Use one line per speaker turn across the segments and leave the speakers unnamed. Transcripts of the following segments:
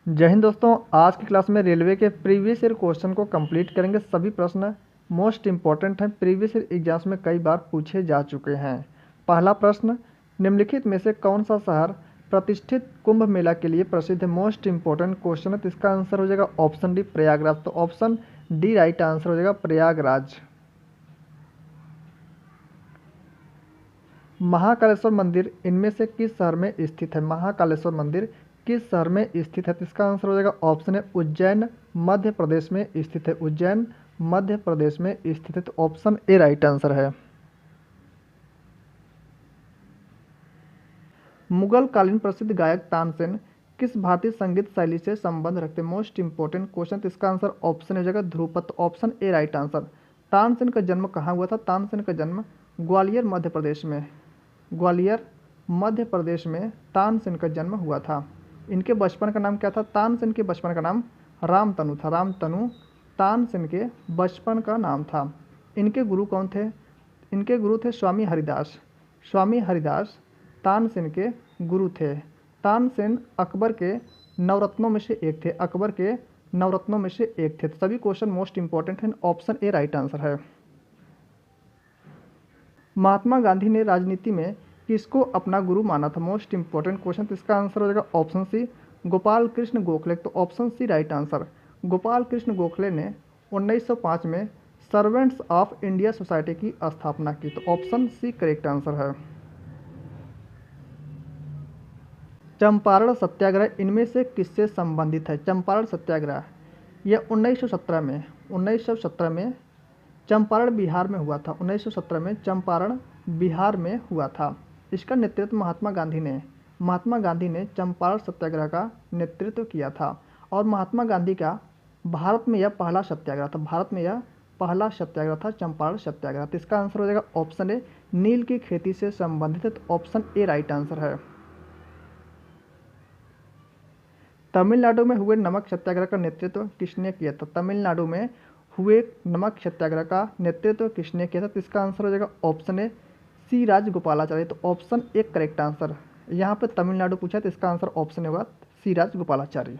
जय हिंद दोस्तों। आज की क्लास में रेलवे के प्रीवियस ईयर क्वेश्चन को कंप्लीट करेंगे। सभी प्रश्न मोस्ट इंपॉर्टेंट हैं, प्रीवियस ईयर एग्जाम्स में कई बार पूछे जा चुके हैं। पहला प्रश्न, निम्नलिखित में से कौन सा शहर प्रतिष्ठित कुंभ मेला के लिए प्रसिद्ध है? मोस्ट इंपॉर्टेंट क्वेश्चन है, तो इसका आंसर हो जाएगा ऑप्शन डी प्रयागराज। तो ऑप्शन डी राइट आंसर हो जाएगा प्रयागराज। महाकालेश्वर मंदिर इनमें से किस शहर में स्थित है? महाकालेश्वर मंदिर किस शहर में स्थित है? तो इसका आंसर हो जाएगा ऑप्शन है उज्जैन, मध्य प्रदेश में स्थित है। उज्जैन मध्य प्रदेश में स्थित है, तो ऑप्शन ए राइट आंसर है। मुगल कालीन प्रसिद्ध गायक तानसेन किस भारतीय संगीत शैली से संबंध रखते हैं? मोस्ट इंपॉर्टेंट क्वेश्चन, तो इसका आंसर ऑप्शन हो जाएगा ध्रुपद। तो option A right answer. Tansen का जन्म कहाँ हुआ था? तानसेन का जन्म ग्वालियर मध्य प्रदेश में, ग्वालियर मध्य प्रदेश में तानसेन का जन्म हुआ था। इनके बचपन का नाम क्या था? तानसेन के बचपन का नाम रामतनु था। रामतनु तानसेन के बचपन का नाम था। इनके गुरु कौन थे? इनके गुरु थे स्वामी हरिदास। स्वामी हरिदास तानसेन के गुरु थे। तानसेन अकबर के नवरत्नों में से एक थे। अकबर के नवरत्नों में से एक थे। सभी क्वेश्चन मोस्ट इंपॉर्टेंट हैं, ऑप्शन ए राइट आंसर है। महात्मा गांधी ने राजनीति में किसको अपना गुरु माना था? मोस्ट इंपॉर्टेंट क्वेश्चन, तो इसका आंसर हो जाएगा ऑप्शन सी गोपाल कृष्ण गोखले। तो option C right answer. Gopal Krishna Gokhale ने 1905 में सर्वेंट्स ऑफ इंडिया सोसाइटी की स्थापना की। तो ऑप्शन सी करेक्ट आंसर है। चंपारण सत्याग्रह इनमें से किससे संबंधित है? चंपारण सत्याग्रह यह 1917 में चंपारण बिहार में हुआ था। 1917 में चंपारण बिहार में हुआ था। इसका नेतृत्व महात्मा गांधी ने चंपारण सत्याग्रह का नेतृत्व किया था। और महात्मा गांधी का भारत में यह पहला सत्याग्रह था। भारत में यह पहला सत्याग्रह था, चंपारण सत्याग्रह। तो इसका आंसर हो जाएगा ऑप्शन ए, नील की खेती से संबंधित है। तो ऑप्शन ए राइट आंसर है। तमिलनाडु में हुए नमक सत्याग्रह का नेतृत्व किसने किया था? तमिलनाडु में हुए नमक सत्याग्रह का नेतृत्व किसने किया था? तो इसका आंसर हो जाएगा ऑप्शन ए, सी राजगोपालाचारी। तो ऑप्शन ए करेक्ट आंसर। यहाँ पे तमिलनाडु पूछा, तो इसका आंसर ऑप्शन होगा सी राजगोपालाचारी।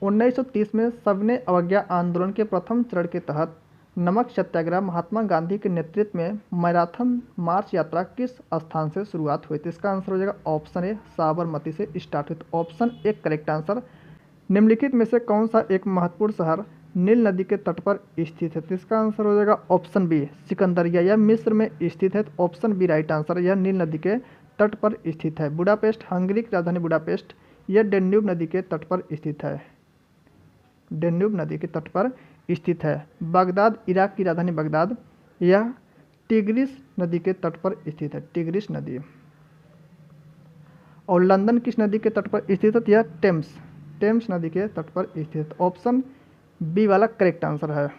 1930 में सविनय अवज्ञा आंदोलन के प्रथम चरण के तहत नमक सत्याग्रह महात्मा गांधी के नेतृत्व में मैराथन मार्च यात्रा किस स्थान से शुरुआत हुई? तो इसका आंसर हो जाएगा ऑप्शन ए, साबरमती से स्टार्ट हुई। तो ऑप्शन ए करेक्ट आंसर। निम्नलिखित में से कौन सा एक महत्वपूर्ण शहर नील नदी के तट पर स्थित है? तो इसका आंसर हो जाएगा ऑप्शन बी, सिकंदरिया। यह मिस्र में स्थित है। तो ऑप्शन बी राइट आंसर। यह नील नदी के तट पर स्थित है। बुडापेस्ट हंगरी की राजधानी बुडापेस्ट, यह डेन्यूब नदी के तट पर स्थित है। डेन्यूब नदी के तट पर स्थित है। बगदाद इराक की राजधानी बगदाद, यह टिग्रिस नदी के तट पर स्थित है। टिग्रिस नदी। और लंदन किस नदी के तट पर स्थित है? यह टेम्स नदी के तट पर स्थित। ऑप्शन बी वाला करेक्ट आंसर है।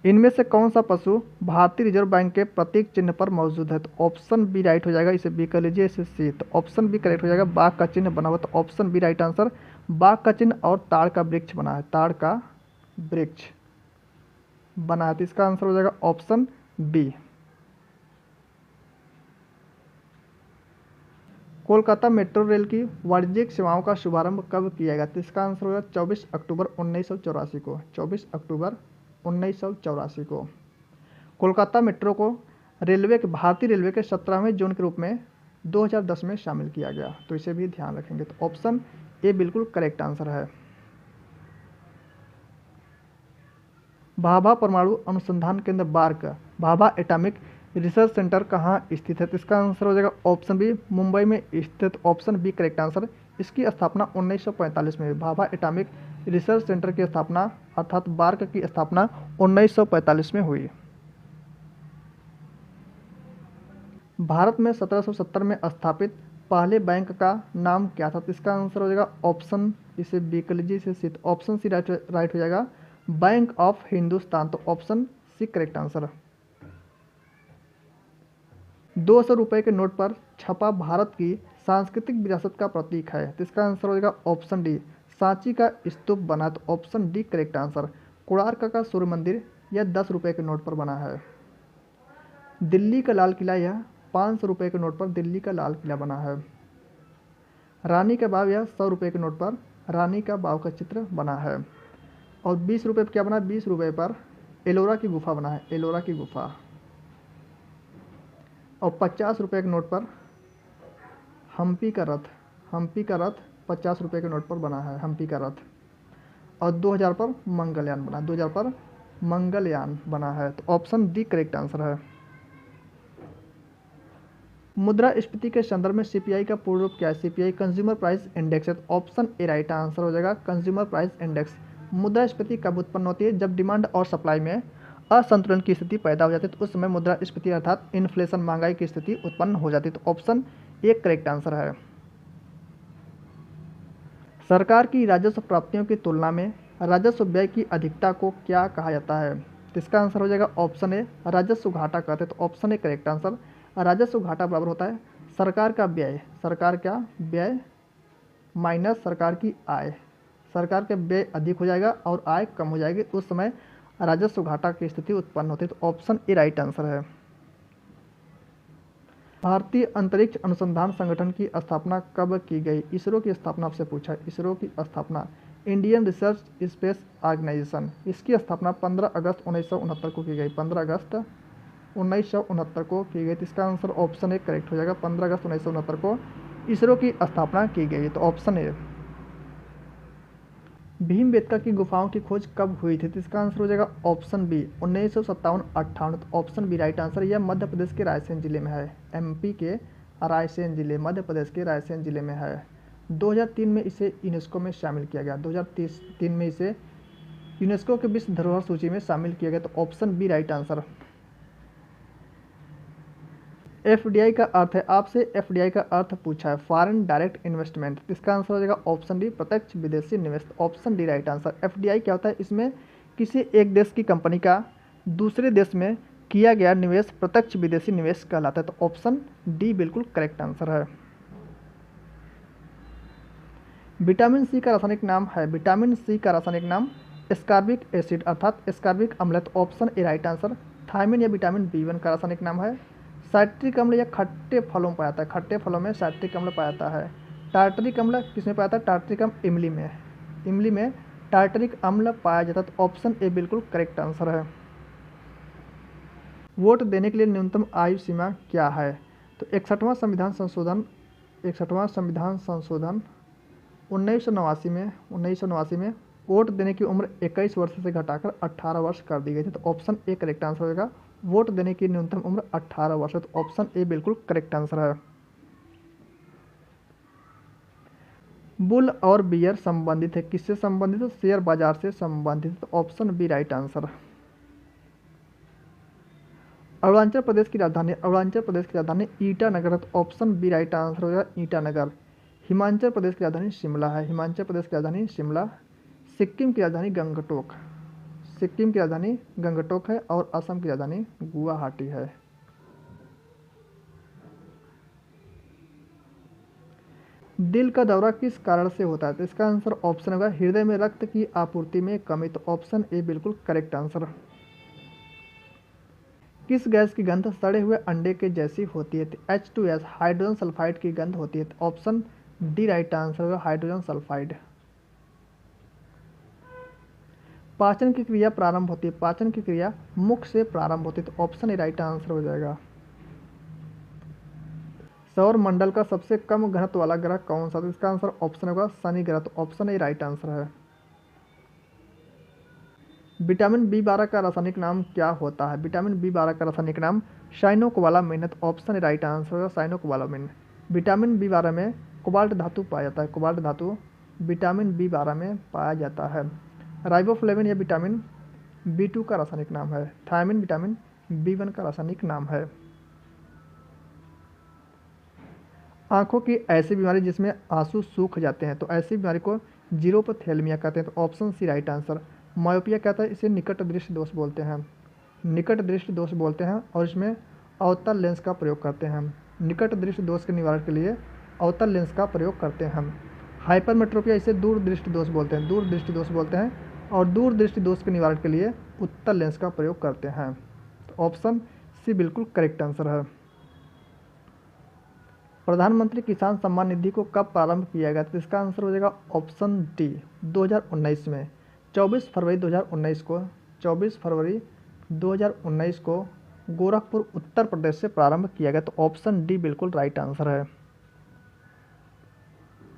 इनमें से कौन सा पशु भारतीय रिजर्व बैंक के प्रतीक चिन्ह पर मौजूद है? तो ऑप्शन बी राइट हो जाएगा। इसे बी कर लीजिए, इसे सी। तो ऑप्शन बी करेक्ट हो जाएगा। बाघ का चिन्ह बना हुआ, तो ऑप्शन बी राइट आंसर। बाघ का चिन्ह और ताड़ का वृक्ष बना है। ताड़ का वृक्ष बना है, तो इसका आंसर हो जाएगा option B. Kolkata metro rail की वाणिज्यिक सेवाओं का शुभारंभ कब किया गया? तो इसका आंसर होगा 24 अक्टूबर 1984 को। 24 अक्टूबर 1984 को कोलकाता मेट्रो को भारतीय रेलवे के 17वें जोन के रूप में 2010 में शामिल किया गया। तो इसे भी ध्यान रखेंगे। तो ऑप्शन ए बिल्कुल करेक्ट आंसर है। भाभा परमाणु अनुसंधान केंद्र BARC, Bhabha atomic research centre कहाँ स्थित है? तो इसका आंसर हो जाएगा ऑप्शन बी, मुंबई में स्थित। Option B correct answer. इसकी स्थापना 1945 में हुई। भाभा एटॉमिक रिसर्च सेंटर की स्थापना अर्थात बार्क की स्थापना 1945 में हुई। भारत में 1770 में स्थापित पहले बैंक का नाम क्या था? तो इसका आंसर हो जाएगा ऑप्शन, इसे बी कर लीजिए, इसे सी। ऑप्शन सी राइट हो जाएगा, बैंक ऑफ हिंदुस्तान। तो ऑप्शन सी करेक्ट आंसर। 200 रुपये के नोट पर छपा भारत की सांस्कृतिक विरासत का प्रतीक है। तो इसका आंसर हो जाएगा ऑप्शन डी, सांची का स्तूप बना। तो option D correct answer. Konark का सूर्य मंदिर यह 10 रुपये के नोट पर बना है। दिल्ली का लाल किला यह 500 रुपये के नोट पर दिल्ली का लाल किला बना है। रानी का बाव यह 100 रुपये के नोट पर रानी का बाव का चित्र बना है। और 20 रुपये पर क्या बना है? 20 रुपये पर एलोरा की गुफा बना है, एलोरा की गुफा। और 50 रुपये के नोट पर हम्पी का रथ, हम्पी का रथ 50 रुपये के नोट पर बना है, हम्पी का रथ। और 2000 पर मंगलयान बना, 2000 पर मंगलयान बना है। तो ऑप्शन डी करेक्ट आंसर है। मुद्रास्फीति के संदर्भ में सीपीआई का पूर्ण रूप क्या है? सीपीआई कंज्यूमर प्राइस इंडेक्स है। तो ऑप्शन ए राइट आंसर हो जाएगा, कंज्यूमर प्राइस इंडेक्स। मुद्रास्फीति कब उत्पन्न होती है? जब डिमांड और सप्लाई में असंतुलन की स्थिति पैदा हो जाती है, तो उस समय मुद्रास्फीति अर्थात इन्फ्लेशन, महंगाई की स्थिति उत्पन्न हो जाती है। तो ऑप्शन ए करेक्ट आंसर है। सरकार की राजस्व प्राप्तियों की तुलना में राजस्व व्यय की अधिकता को क्या कहा जाता है? तो इसका आंसर हो जाएगा ऑप्शन ए, राजस्व घाटा कहते हैं। तो ऑप्शन ए करेक्ट आंसर। राजस्व घाटा बराबर होता है सरकार का व्यय, सरकार का व्यय माइनस सरकार की आय। सरकार का व्यय अधिक हो जाएगा और आय कम हो जाएगी, उस समय राजस्व घाटा की स्थिति उत्पन्न होती है। तो ऑप्शन ए राइट आंसर है। भारतीय अंतरिक्ष अनुसंधान संगठन की स्थापना कब की गई? इसरो की स्थापना आपसे पूछा है। इसरो की स्थापना, इंडियन रिसर्च स्पेस ऑर्गेनाइजेशन, इसकी स्थापना 15 अगस्त 1969 को की गई, 15 अगस्त 1969 को की गई। तो इसका आंसर ऑप्शन ए करेक्ट हो जाएगा, 15 अगस्त 1969 को इसरो की स्थापना की गई। तो ऑप्शन ए। भीमबेटका की गुफाओं की खोज कब हुई थी? तो इसका आंसर हो जाएगा ऑप्शन बी, 1957-58। तो ऑप्शन बी राइट आंसर। यह मध्य प्रदेश के रायसेन जिले में है, एमपी के रायसेन जिले, मध्य प्रदेश के रायसेन जिले में है। 2003 में इसे यूनेस्को में शामिल किया गया, 2003 में इसे यूनेस्को के विश्व धरोहर सूची में शामिल किया गया। तो option B right answer. FDI का अर्थ है, आपसे एफडीआई का अर्थ पूछा है, फॉरेन डायरेक्ट इन्वेस्टमेंट। इसका आंसर हो जाएगा ऑप्शन डी, प्रत्यक्ष विदेशी निवेश। Option D right answer. FDI क्या होता है? इसमें किसी एक देश की कंपनी का दूसरे देश में किया गया निवेश प्रत्यक्ष विदेशी निवेश कहलाता है। तो ऑप्शन डी बिल्कुल करेक्ट आंसर है। विटामिन सी का रासायनिक नाम है, विटामिन सी का रासायनिक नाम एस्कॉर्बिक एसिड अर्थात एस्कॉर्बिक अम्ल। तो option A right answer. Thiamine या विटामिन बी1 का रासायनिक नाम है साइट्रिक अम्ल, या खट्टे फलों में पाया जाता है, खट्टे फलों में साइट्रिक अम्ल पाया जाता है। टार्टरिक अम्ल किसमें पाया जाता है? टार्टरिक अम्ल इमली में, इमली में टार्टरिक अम्ल पाया जाता है। तो ऑप्शन ए बिल्कुल करेक्ट आंसर है। वोट देने के लिए न्यूनतम आयु सीमा क्या है? तो 61वां संविधान संशोधन, 61वां संविधान संशोधन 1989 में वोट देने की उम्र 21 वर्ष से घटाकर 18 वर्ष कर दी गई थी। तो ऑप्शन ए करेक्ट आंसर होगा, वोट देने की न्यूनतम उम्र 18 वर्ष है। तो ऑप्शन ए बिल्कुल करेक्ट आंसर है। बुल और बियर संबंधित है, किससे संबंधित है? शेयर बाजार से संबंधित। तो option B right answer. Arunachal Pradesh की राजधानी, अरुणाचल प्रदेश की राजधानी ईटानगर। तो ऑप्शन बी राइट आंसर होगा, ईटानगर। हिमाचल प्रदेश की राजधानी शिमला है, हिमाचल प्रदेश की राजधानी शिमला। सिक्किम की राजधानी गंगटोक, सिक्किम की राजधानी गंगटोक है। और असम की राजधानी गुवाहाटी है। दिल का दौरा किस कारण से होता है? तो इसका आंसर ऑप्शन होगा, हृदय में रक्त की आपूर्ति में कमी। तो ऑप्शन ए बिल्कुल करेक्ट आंसर। किस गैस की गंध सड़े हुए अंडे के जैसी होती है? H2S हाइड्रोजन सल्फाइड की गंध होती है। तो ऑप्शन डी राइट आंसर होगा, हाइड्रोजन सल्फाइड। पाचन की क्रिया प्रारंभ होती है, पाचन की क्रिया मुख से प्रारंभ होती है। तो ऑप्शन ए राइट आंसर हो जाएगा। सौर मंडल का सबसे कम घनत्व वाला ग्रह कौन सा? तो इसका आंसर ऑप्शन होगा शनि ग्रह। तो ऑप्शन ए राइट आंसर है। विटामिन बी12 का रासायनिक नाम क्या होता है? विटामिन बी12 का रासायनिक नाम साइनोकोबालामिन है। तो ऑप्शन ए राइट आंसर होगा, साइनोकोबालामिन। विटामिन बी12 में कोबाल्ट धातु पाया जाता है, कोबाल्ट धातु विटामिन बी12 में पाया जाता है। राइबोफ्लेविन या विटामिन बी2 का रासायनिक नाम है। थायमिन विटामिन बी1 का रासायनिक नाम है। आंखों की ऐसी बीमारी जिसमें आंसू सूख जाते हैं, तो ऐसी बीमारी को जीरोपथेल्मिया कहते हैं। तो option C right answer. Myopia कहता है, इसे निकट दृष्टि दोष बोलते हैं, निकट दृष्टि दोष बोलते हैं। और इसमें अवतल लेंस का प्रयोग करते हैं, निकट दृष्टि दोष के निवारण के लिए अवतल लेंस का प्रयोग करते हैं। हाइपरमेट्रोपिया, इसे दूर दृष्टि दोष बोलते हैं, दूर दृष्टि दोष बोलते हैं। और दूर दृष्टि दोष के निवारण के लिए उत्तल लेंस का प्रयोग करते हैं। तो ऑप्शन सी बिल्कुल करेक्ट आंसर है। प्रधानमंत्री किसान सम्मान निधि को कब प्रारंभ किया गया? तो इसका आंसर हो जाएगा ऑप्शन डी 2019 में 24 फरवरी 2019 को 24 फरवरी 2019 को गोरखपुर उत्तर प्रदेश से प्रारंभ किया गया। तो ऑप्शन डी बिल्कुल राइट आंसर है।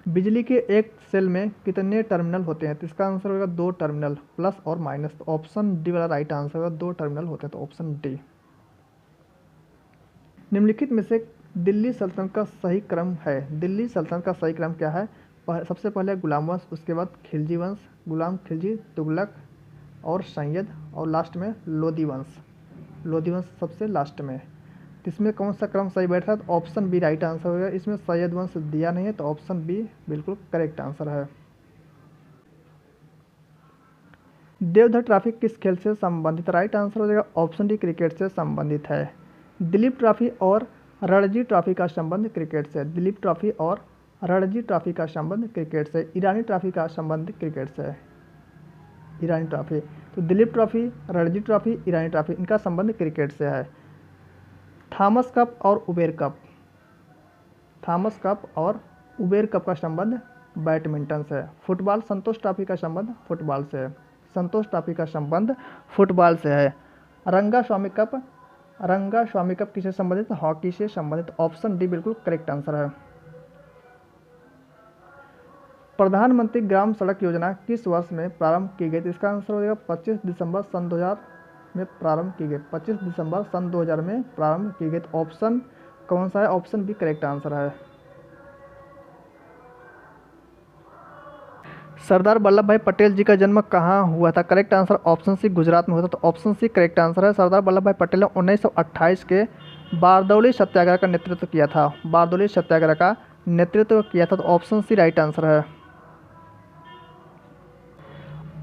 बिजली के एक सेल में कितने टर्मिनल होते हैं? तो इसका आंसर होगा 2 टर्मिनल, प्लस और माइनस। तो ऑप्शन डी वाला राइट आंसर होगा, 2 टर्मिनल होते हैं। तो ऑप्शन डी। निम्नलिखित में से दिल्ली सल्तनत का सही क्रम है? दिल्ली सल्तनत का सही क्रम क्या है? सबसे पहले गुलाम वंश, उसके बाद खिलजी वंश, गुलाम खिलजी, तुगलक और सैयद, और लास्ट में लोदी वंश। लोदी वंश सबसे लास्ट में। इसमें कौन सा क्रम सही बैठा है? तो ऑप्शन बी राइट आंसर होगा। इसमें सैयद वंश दिया नहीं है, तो ऑप्शन बी बिल्कुल करेक्ट आंसर है। देवधर ट्रॉफी किस खेल से संबंधित? राइट आंसर हो जाएगा ऑप्शन डी क्रिकेट से संबंधित है। दिलीप ट्रॉफी और रणजी ट्रॉफी का संबंध क्रिकेट से। दिलीप ट्रॉफी और रणजी ट्रॉफी का संबंध क्रिकेट से। ईरानी ट्रॉफी का संबंध क्रिकेट से है। ईरानी ट्रॉफी, तो दिलीप ट्रॉफी, रणजी ट्रॉफी, ईरानी ट्रॉफी, इनका संबंध क्रिकेट से है। थॉमस कप और उबेर कप, थॉमस कप और उबेर कप का संबंध बैडमिंटन से है। फुटबॉल, संतोष ट्रॉफी का संबंध फुटबॉल से है। संतोष ट्रॉफी का संबंध फुटबॉल से है। रंगास्वामी कप, रंगास्वामी कप किससे संबंधित? हॉकी से संबंधित। ऑप्शन डी बिल्कुल करेक्ट आंसर है। प्रधानमंत्री ग्राम सड़क योजना किस वर्ष में प्रारंभ की गई? इसका आंसर हो जाएगा 25 दिसंबर सन 2000 में प्रारंभ की गई। 25 दिसंबर सन 2000 में प्रारंभ की गई। तो ऑप्शन कौन सा है? ऑप्शन बी करेक्ट आंसर है। सरदार वल्लभ भाई पटेल जी का जन्म कहाँ हुआ था? Correct answer option C Gujarat में हुआ था। तो ऑप्शन सी करेक्ट आंसर है। सरदार वल्लभ भाई पटेल ने 1928 के बारदौली सत्याग्रह का नेतृत्व किया था। बारदौली सत्याग्रह का नेतृत्व किया था। तो ऑप्शन सी राइट आंसर है।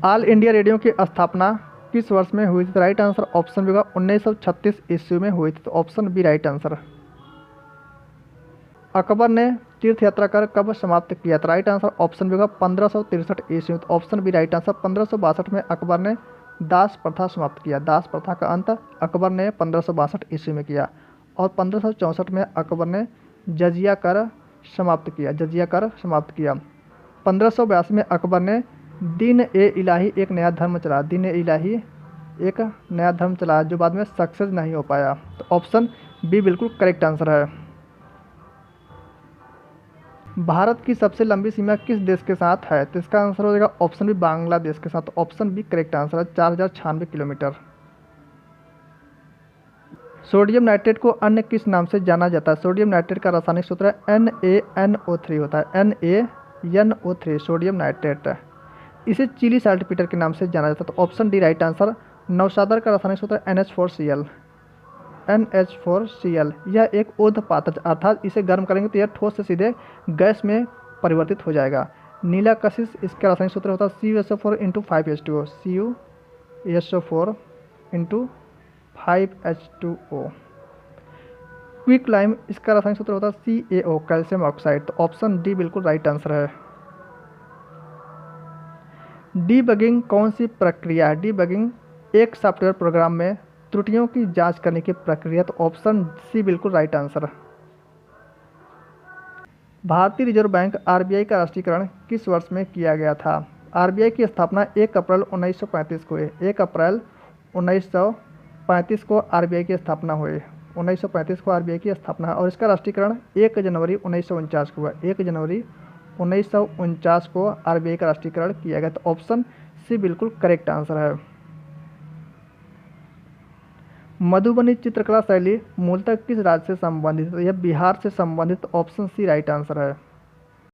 ऑल इंडिया रेडियो की स्थापना किस वर्ष में हुई थी? राइट आंसर ऑप्शन बी होगा 1936 ईस्वी में हुई थी। तो option B right answer. Akbar ने तीर्थ यात्रा कर कब समाप्त किया था? राइट आंसर ऑप्शन बी होगा 1563 ईस्वी में। तो ऑप्शन बी राइट आंसर। 1562 में अकबर ने दास प्रथा समाप्त किया। दास प्रथा का अंत अकबर ने 1562 ईस्वी में किया। और 1564 में अकबर ने जजिया कर समाप्त किया। जजिया कर समाप्त किया। 1582 में अकबर ने दीन ए इलाही एक नया धर्म चला। दीन ए इलाही एक नया धर्म चला, जो बाद में सक्सेस नहीं हो पाया। तो ऑप्शन बी बिल्कुल करेक्ट आंसर है। भारत की सबसे लंबी सीमा किस देश के साथ है? तो इसका आंसर हो जाएगा ऑप्शन बी बांग्लादेश के साथ। ऑप्शन बी करेक्ट आंसर है। 4096 किलोमीटर। सोडियम नाइट्रेट को अन्य किस नाम से जाना जाता है? सोडियम नाइट्रेट का रासायनिक सूत्र है NaNO3 होता है। NaNO3 sodium nitrate. इसे चिली साल्टपीटर के नाम से जाना जाता है। तो ऑप्शन डी राइट आंसर। नौशादर का रासायनिक सूत्र NH4Cl। NH4Cl यह एक ऊर्ध्वपातज, अर्थात इसे गर्म करेंगे तो यह ठोस से सीधे गैस में परिवर्तित हो जाएगा। नीला कशिश इसका रासायनिक सूत्र होता है CuSO4 × 5H2O। CuSO4 × 5H2O। Quick lime इसका रासायनिक सूत्र होता है CaO, कैल्शियम ऑक्साइड। तो ऑप्शन डी बिल्कुल राइट आंसर है। डीबगिंग कौन सी प्रक्रिया है? डीबगिंग एक सॉफ्टवेयर प्रोग्राम में त्रुटियों की जांच करने की प्रक्रिया। तो ऑप्शन सी बिल्कुल राइट आंसर। भारतीय रिजर्व बैंक RBI का राष्ट्रीयकरण किस वर्ष में किया गया था? RBI की स्थापना 1 अप्रैल 1935 को हुई। 1 अप्रैल 1935 को RBI की स्थापना हुई। 1935 को RBI की स्थापना, और इसका राष्ट्रीयकरण 1 जनवरी 1949 को हुआ। 1 जनवरी 1949 को RBI का राष्ट्रीयकरण किया गया। तो ऑप्शन सी बिल्कुल करेक्ट आंसर है। मधुबनी चित्रकला शैली मूलतः किस राज्य से संबंधित है? यह बिहार से संबंधित। ऑप्शन सी राइट आंसर है।